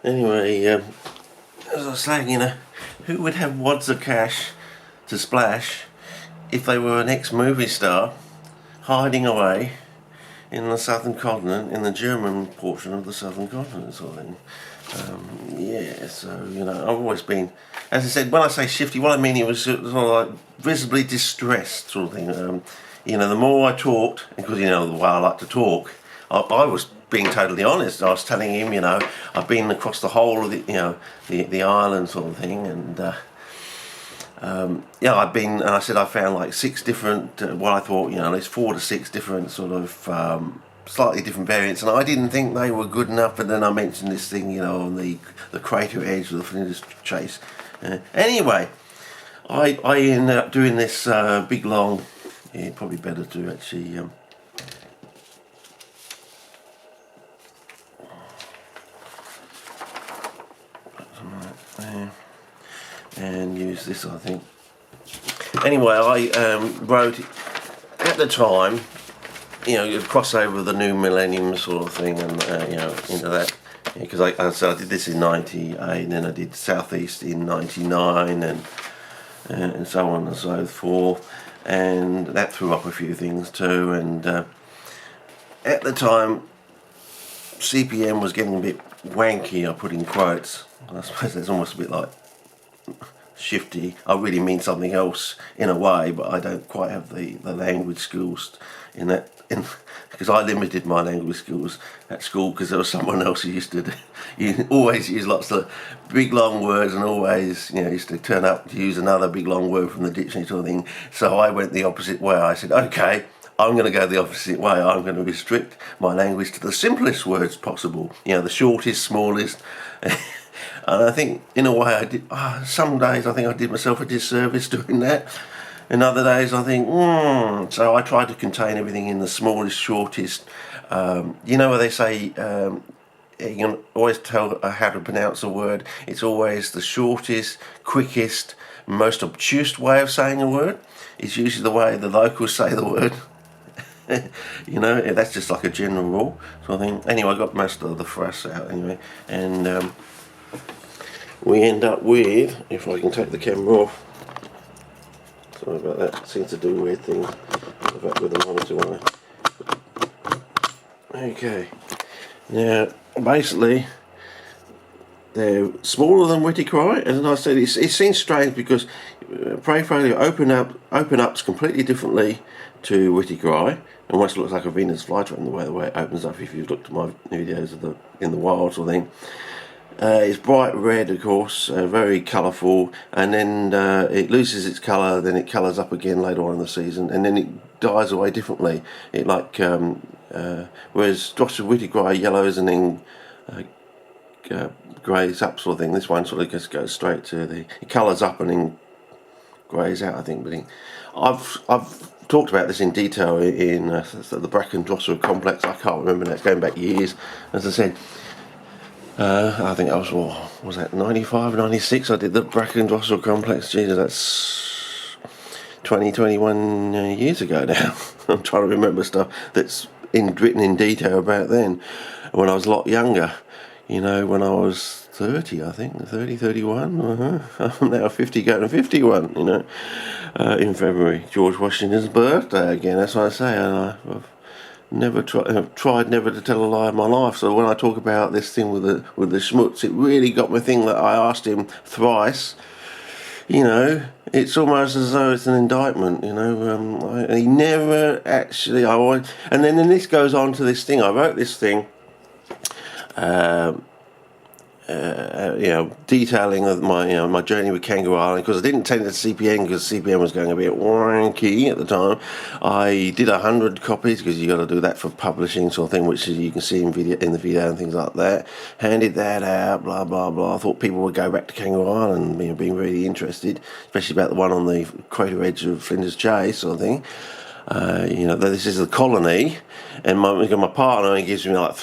Anyway, as I was saying, who would have wads of cash to splash if they were an ex-movie star hiding away in the southern continent, in the German portion of the southern continent, sort of thing. Yeah, so, I've always been, as I said, when I say shifty, what I mean, it was sort of like visibly distressed, sort of thing. The more I talked, because, the way I like to talk, I was being totally honest. I was telling him, I've been across the whole of the island, sort of thing, and I've been, and I said I found like 6 different, what I thought, at least 4 to 6 different sort of slightly different variants, and I didn't think they were good enough. And then I mentioned this thing, on the crater edge of the Flinders Chase. Anyway, I ended up doing this big long. Yeah, probably better to actually. And use this, I think. Anyway, I wrote at the time, crossover of the new millennium sort of thing, and into that, because I did this in '98, and then I did Southeast in '99, and so on and so forth, and that threw up a few things too. And at the time, CPM was getting a bit wanky. I put in quotes. I suppose that's almost a bit like shifty. I really mean something else in a way, but I don't quite have the language skills in that. Because I limited my language skills at school, because there was someone else who used to always use lots of big long words, and always used to turn up to use another big long word from the dictionary sort of thing. So I went the opposite way. I said, okay, I'm going to go the opposite way. I'm going to restrict my language to the simplest words possible. The shortest, smallest. And I think, in a way, I did. Some days I think I did myself a disservice doing that. And other days I think, So I try to contain everything in the smallest, shortest. Where they say you can always tell how to pronounce a word. It's always the shortest, quickest, most obtuse way of saying a word. It's usually the way the locals say the word. That's just like a general rule sort of thing. Anyway, I got most of the thrusts out anyway, and we end up with, if I can take the camera off. Sorry about that. It seems to do weird things with the monitor. Okay. Now, basically, they're smaller than Witty Cry. As I said, it seems strange because PRAEFOLIA open up completely differently to Witty Cry. Almost looks like a Venus flytrap the way it opens up. If you've looked at my videos of in the wild sort of thing. It's bright red, of course, very colourful, and then it loses its colour, then it colours up again later on in the season, and then it dies away differently. It whereas Dross of Witty Cry yellows and then greys up sort of thing. This one sort of just goes straight to it colours up and then greys out, I think. But I've talked about this in detail in the Bracken Drossel complex. I can't remember now, it's going back years. As I said, I think I was that 95, 96? I did the Bracken Drossel complex. Jesus, that's 21 years ago now. I'm trying to remember stuff that's written in detail about then, when I was a lot younger. When I was 30, I think, 31. I'm now 50, going to 51, in February. George Washington's birthday again, that's what I say. And I've tried never to tell a lie in my life. So when I talk about this thing with the schmutz, it really got me thinking that I asked him thrice. It's almost as though it's an indictment. And he never actually. And then this goes on to this thing. I wrote this thing. Detailing of my journey with Kangaroo Island, because I didn't take it to CPN because CPN was going a bit wanky at the time. I did 100 copies because you got to do that for publishing sort of thing, which you can see in the video and things like that. Handed that out, blah blah blah. I thought people would go back to Kangaroo Island, being really interested, especially about the one on the crater edge of Flinders Chase sort of thing. This is the colony, and my partner only gives me like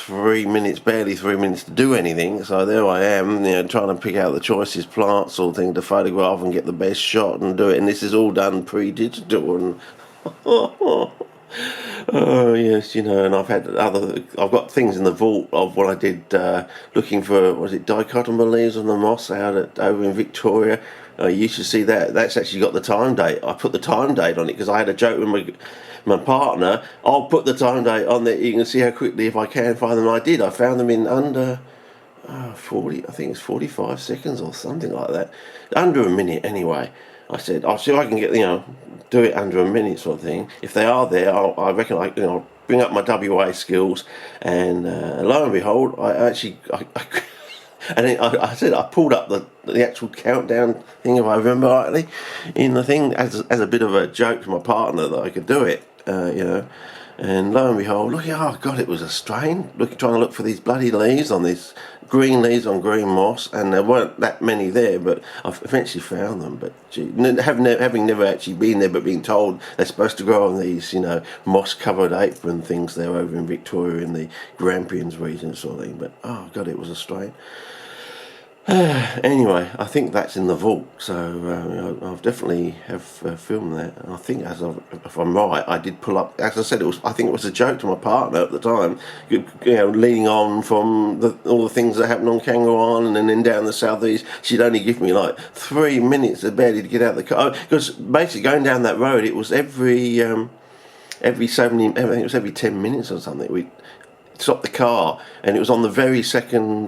barely 3 minutes to do anything. So there I am, trying to pick out the choicest plants sort of thing to photograph and get the best shot and do it. And this is all done pre-digital, and Oh yes, you know, and I've got things in the vault of what I did looking for, was it dichotomous leaves on the moss over in Victoria. You should see that. That's actually got the time date. I put the time date on it because I had a joke with my partner. I'll put the time date on there. You can see how quickly, if I can find them. I did. I found them in under 40. I think it's 45 seconds or something like that. Under a minute anyway. I said, I'll see if I can get, do it under a minute sort of thing. If they are there, I reckon I'll bring up my WA skills, and lo and behold, and then I said I pulled up the actual countdown thing, if I remember rightly, in the thing as a bit of a joke to my partner that I could do it, And lo and behold, oh God, it was a strain. Trying to look for these bloody leaves on this green leaves on green moss, and there weren't that many there, but I've eventually found them. But gee, having never actually been there, but being told they're supposed to grow on these, moss-covered apron things there over in Victoria in the Grampians region, sort of thing. But oh God, it was a strain. Anyway, I think that's in the vault, so I've definitely have filmed that. And I think, if I'm right, I did pull up. As I said, I think it was a joke to my partner at the time. Leading on from all the things that happened on Kangaroo Island and then down the southeast, she'd only give me like 3 minutes of barely to get out of the car, because basically going down that road, it was every 70. I think it was every 10 minutes or something. We stopped the car, and it was on the very second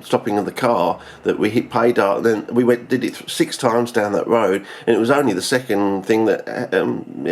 stopping of the car that we hit pay dirt. Then we did it 6 times down that road, and it was only the second thing that